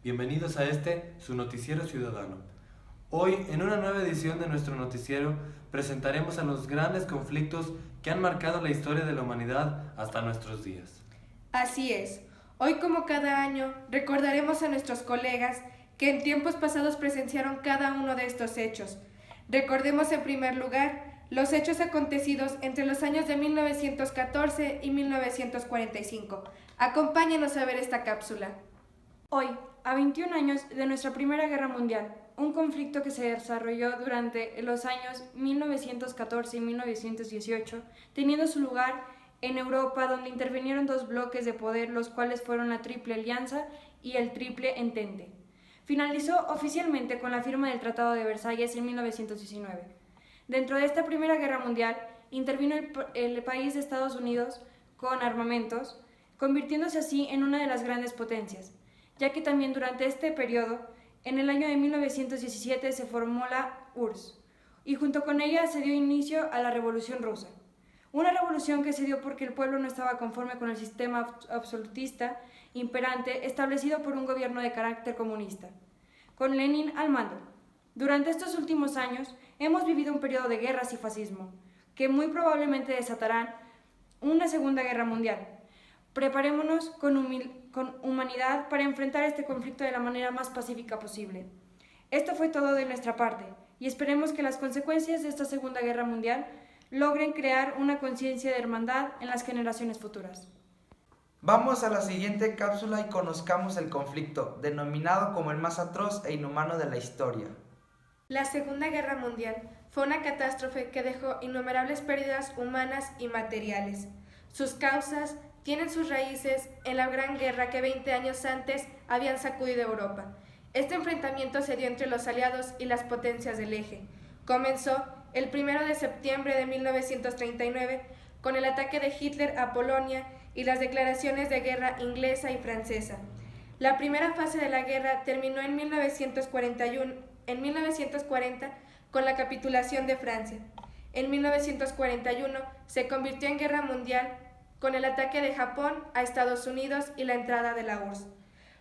Bienvenidos a su noticiero ciudadano. Hoy, en una nueva edición de nuestro noticiero, presentaremos a los grandes conflictos que han marcado la historia de la humanidad hasta nuestros días. Así es. Hoy, como cada año, recordaremos a nuestros colegas que en tiempos pasados presenciaron cada uno de estos hechos. Recordemos en primer lugar los hechos acontecidos entre los años de 1914 y 1945. Acompáñenos a ver esta cápsula. Hoy, a 21 años de nuestra Primera Guerra Mundial, un conflicto que se desarrolló durante los años 1914 y 1918, teniendo su lugar en Europa, donde intervinieron dos bloques de poder, los cuales fueron la Triple Alianza y el Triple Entente. Finalizó oficialmente con la firma del Tratado de Versalles en 1919. Dentro de esta Primera Guerra Mundial, intervino el país de Estados Unidos con armamentos, convirtiéndose así en una de las grandes potencias, ya que también durante este periodo, en el año de 1917 se formó la URSS, y junto con ella se dio inicio a la Revolución Rusa. Una revolución que se dio porque el pueblo no estaba conforme con el sistema absolutista imperante establecido por un gobierno de carácter comunista, con Lenin al mando. Durante estos últimos años hemos vivido un periodo de guerras y fascismo, que muy probablemente desatarán una Segunda Guerra Mundial. Preparémonos con humanidad para enfrentar este conflicto de la manera más pacífica posible. Esto fue todo de nuestra parte, y esperemos que las consecuencias de esta Segunda Guerra Mundial logren crear una conciencia de hermandad en las generaciones futuras. Vamos a la siguiente cápsula y conozcamos el conflicto, denominado como el más atroz e inhumano de la historia. La Segunda Guerra Mundial fue una catástrofe que dejó innumerables pérdidas humanas y materiales. Sus causas tienen sus raíces en la Gran Guerra que 20 años antes habían sacudido Europa. Este enfrentamiento se dio entre los aliados y las potencias del eje. Comenzó el 1 de septiembre de 1939 con el ataque de Hitler a Polonia y las declaraciones de guerra inglesa y francesa. La primera fase de la guerra terminó en 1940 con la capitulación de Francia. En 1941 se convirtió en guerra mundial con el ataque de Japón a Estados Unidos y la entrada de la URSS.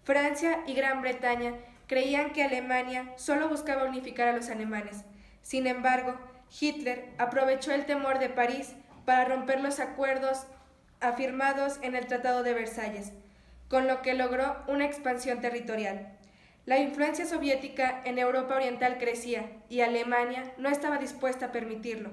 Francia y Gran Bretaña creían que Alemania solo buscaba unificar a los alemanes. Sin embargo, Hitler aprovechó el temor de París para romper los acuerdos afirmados en el Tratado de Versalles, con lo que logró una expansión territorial. La influencia soviética en Europa Oriental crecía y Alemania no estaba dispuesta a permitirlo.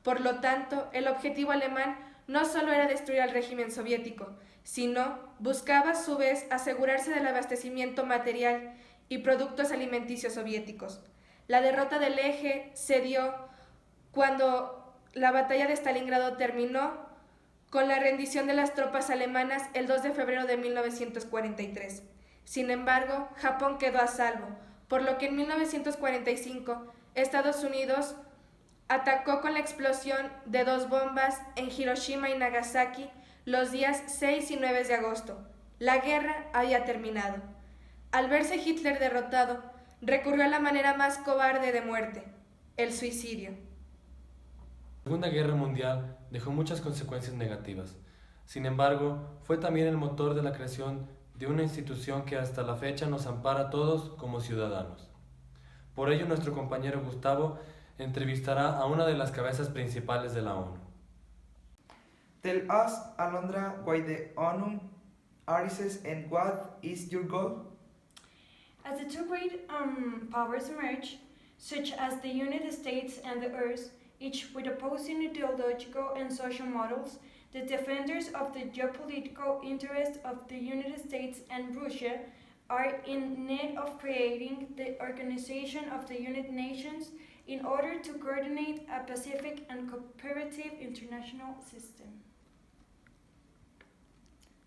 Por lo tanto, el objetivo alemán no solo era destruir al régimen soviético, sino buscaba a su vez asegurarse del abastecimiento material y productos alimenticios soviéticos. La derrota del eje se dio cuando la batalla de Stalingrado terminó con la rendición de las tropas alemanas el 2 de febrero de 1943. Sin embargo, Japón quedó a salvo, por lo que en 1945 Estados Unidos atacó con la explosión de 2 bombas en Hiroshima y Nagasaki los días 6 y 9 de agosto. La guerra había terminado. Al verse Hitler derrotado, recurrió a la manera más cobarde de muerte, el suicidio. La Segunda Guerra Mundial dejó muchas consecuencias negativas. Sin embargo, fue también el motor de la creación de una institución que hasta la fecha nos ampara a todos como ciudadanos. Por ello, nuestro compañero Gustavo entrevistará a una de las cabezas principales de la ONU. Tell us, Alondra, why the ONU arises and what is your goal? As the two great powers emerge, such as the United States and the Earth, each with opposing ideological and social models, the defenders of the geopolitical interests of the United States and Russia are in need of creating the Organization of the United Nations in order to coordinate a pacific and cooperative international system.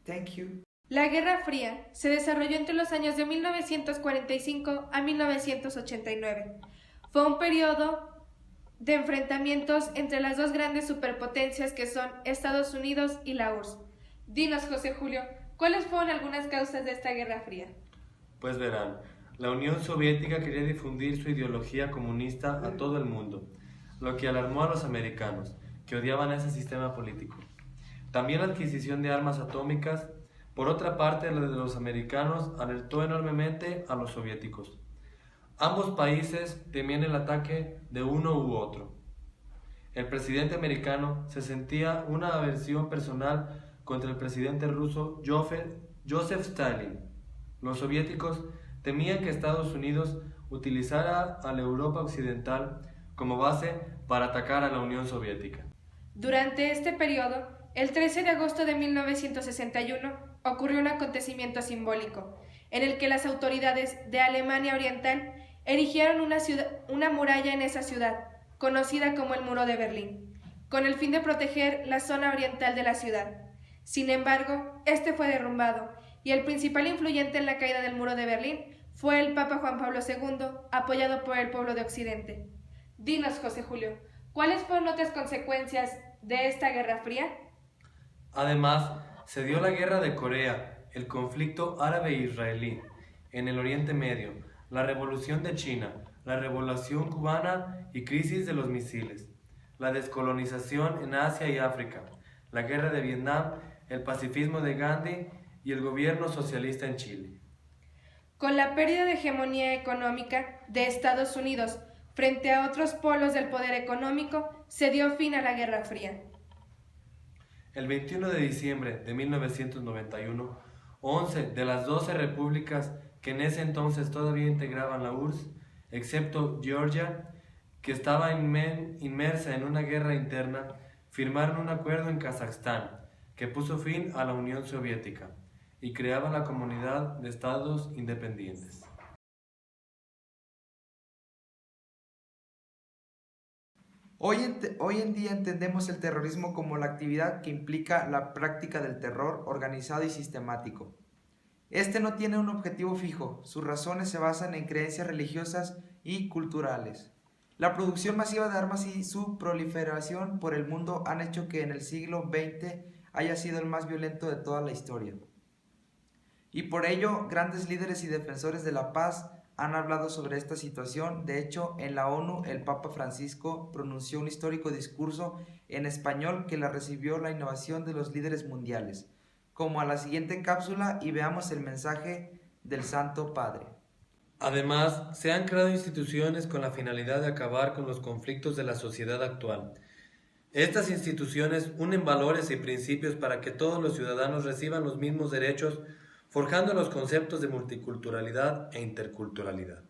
Thank you. La Guerra Fría se desarrolló entre los años de 1945 a 1989. Fue un periodo de enfrentamientos entre las dos grandes superpotencias que son Estados Unidos y la URSS. Dinos, José Julio, ¿cuáles fueron algunas causas de esta Guerra Fría? Pues verán, la Unión Soviética quería difundir su ideología comunista a todo el mundo, lo que alarmó a los americanos, que odiaban ese sistema político. También la adquisición de armas atómicas Por otra parte, la de los americanos alertó enormemente a los soviéticos. Ambos países temían el ataque de uno u otro. El presidente americano se sentía una aversión personal contra el presidente ruso Joseph Stalin. Los soviéticos temían que Estados Unidos utilizara a la Europa occidental como base para atacar a la Unión Soviética. Durante este periodo, el 13 de agosto de 1961, ocurrió un acontecimiento simbólico, en el que las autoridades de Alemania Oriental erigieron una muralla en esa ciudad, conocida como el Muro de Berlín, con el fin de proteger la zona oriental de la ciudad. Sin embargo, este fue derrumbado, y el principal influyente en la caída del Muro de Berlín fue el Papa Juan Pablo II, apoyado por el pueblo de Occidente. Dinos, José Julio, ¿cuáles fueron otras consecuencias de esta Guerra Fría? Además, se dio la Guerra de Corea, el conflicto árabe-israelí en el Oriente Medio, la Revolución de China, la Revolución cubana y crisis de los misiles, la descolonización en Asia y África, la Guerra de Vietnam, el pacifismo de Gandhi y el gobierno socialista en Chile. Con la pérdida de hegemonía económica de Estados Unidos frente a otros polos del poder económico, se dio fin a la Guerra Fría. El 21 de diciembre de 1991, 11 de las 12 repúblicas que en ese entonces todavía integraban la URSS, excepto Georgia, que estaba inmersa en una guerra interna, firmaron un acuerdo en Kazajstán que puso fin a la Unión Soviética y creaba la Comunidad de Estados Independientes. Hoy en día entendemos el terrorismo como la actividad que implica la práctica del terror organizado y sistemático. Este no tiene un objetivo fijo, sus razones se basan en creencias religiosas y culturales. La producción masiva de armas y su proliferación por el mundo han hecho que en el siglo XX haya sido el más violento de toda la historia. Y por ello, grandes líderes y defensores de la paz han hablado sobre esta situación. De hecho, en la ONU, el Papa Francisco pronunció un histórico discurso en español que la recibió la innovación de los líderes mundiales. Como a la siguiente cápsula y veamos el mensaje del Santo Padre. Además, se han creado instituciones con la finalidad de acabar con los conflictos de la sociedad actual. Estas instituciones unen valores y principios para que todos los ciudadanos reciban los mismos derechos, forjando los conceptos de multiculturalidad e interculturalidad.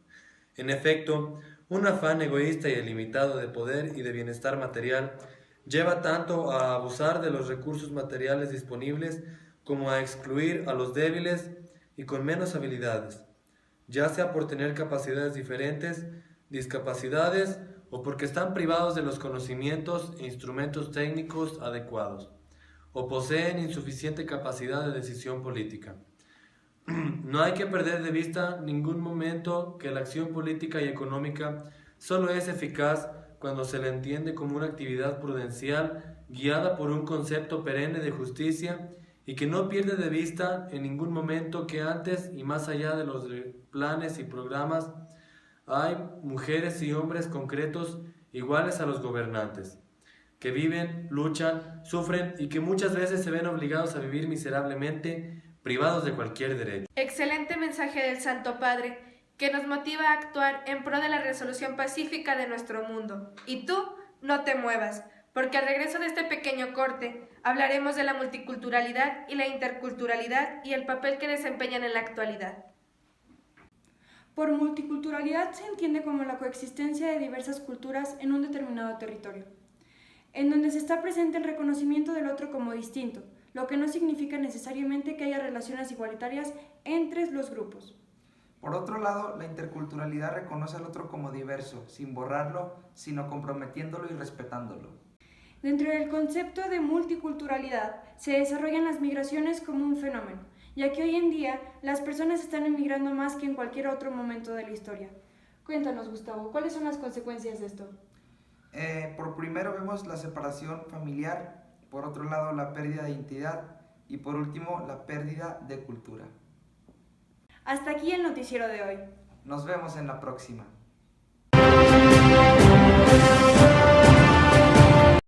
En efecto, un afán egoísta y ilimitado de poder y de bienestar material lleva tanto a abusar de los recursos materiales disponibles como a excluir a los débiles y con menos habilidades, ya sea por tener capacidades diferentes, discapacidades o porque están privados de los conocimientos e instrumentos técnicos adecuados, o poseen insuficiente capacidad de decisión política. No hay que perder de vista ningún momento que la acción política y económica solo es eficaz cuando se la entiende como una actividad prudencial guiada por un concepto perenne de justicia y que no pierde de vista en ningún momento que antes y más allá de los planes y programas hay mujeres y hombres concretos iguales a los gobernantes, que viven, luchan, sufren y que muchas veces se ven obligados a vivir miserablemente, privados de cualquier derecho. Excelente mensaje del Santo Padre, que nos motiva a actuar en pro de la resolución pacífica de nuestro mundo. Y tú, no te muevas, porque al regreso de este pequeño corte, hablaremos de la multiculturalidad y la interculturalidad y el papel que desempeñan en la actualidad. Por multiculturalidad se entiende como la coexistencia de diversas culturas en un determinado territorio, en donde se está presente el reconocimiento del otro como distinto, lo que no significa necesariamente que haya relaciones igualitarias entre los grupos. Por otro lado, la interculturalidad reconoce al otro como diverso, sin borrarlo, sino comprometiéndolo y respetándolo. Dentro del concepto de multiculturalidad se desarrollan las migraciones como un fenómeno, ya que hoy en día las personas están emigrando más que en cualquier otro momento de la historia. Cuéntanos, Gustavo, ¿cuáles son las consecuencias de esto? Por primero vemos la separación familiar, por otro lado la pérdida de identidad y por último la pérdida de cultura. Hasta aquí el noticiero de hoy. Nos vemos en la próxima.